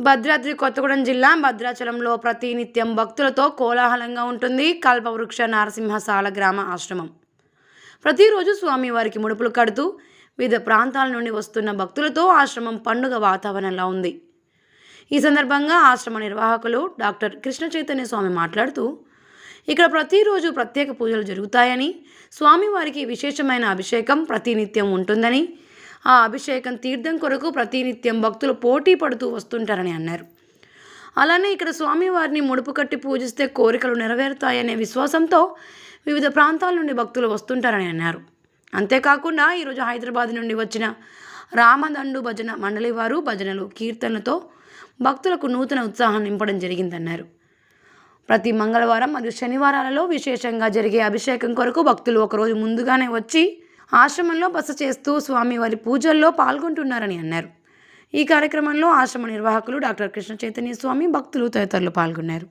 భద్రాద్రి కొత్తగూడెం జిల్లా భద్రాచలంలో ప్రతినిత్యం భక్తులతో కోలాహలంగా ఉంటుంది కల్పవృక్ష నరసింహ సాలగ్రామ ఆశ్రమం. ప్రతిరోజు స్వామివారికి ముడుపులు కడుతూ వివిధ ప్రాంతాల నుండి వస్తున్న భక్తులతో ఆశ్రమం పండుగ వాతావరణంలో ఉంది. ఈ సందర్భంగా ఆశ్రమ నిర్వాహకులు డాక్టర్ కృష్ణ చైతన్య స్వామి మాట్లాడుతూ, ఇక్కడ ప్రతిరోజు ప్రత్యేక పూజలు జరుగుతాయని, స్వామివారికి విశేషమైన అభిషేకం ప్రతినిత్యం ఉంటుందని, ఆ అభిషేకం తీర్థం కొరకు ప్రతినిత్యం భక్తులు పోటీ పడుతూ వస్తుంటారని అన్నారు. అలానే ఇక్కడ స్వామివారిని ముడుపు కట్టి పూజిస్తే కోరికలు నెరవేరుతాయనే విశ్వాసంతో వివిధ ప్రాంతాల నుండి భక్తులు వస్తుంటారని అన్నారు. అంతేకాకుండా ఈరోజు హైదరాబాద్ నుండి వచ్చిన రామదండు భజన మండలి వారు భజనలు కీర్తనలతో భక్తులకు నూతన ఉత్సాహం నింపడం జరిగిందన్నారు. ప్రతి మంగళవారం మరియు శనివారాలలో విశేషంగా జరిగే అభిషేకం కొరకు భక్తులు ఒకరోజు ముందుగానే వచ్చి ఆశ్రమంలో బస చేస్తూ స్వామివారి పూజల్లో పాల్గొంటున్నారని అన్నారు. ఈ కార్యక్రమంలో ఆశ్రమ నిర్వాహకులు డాక్టర్ కృష్ణ చైతన్య స్వామి, భక్తులు తదితరులు పాల్గొన్నారు.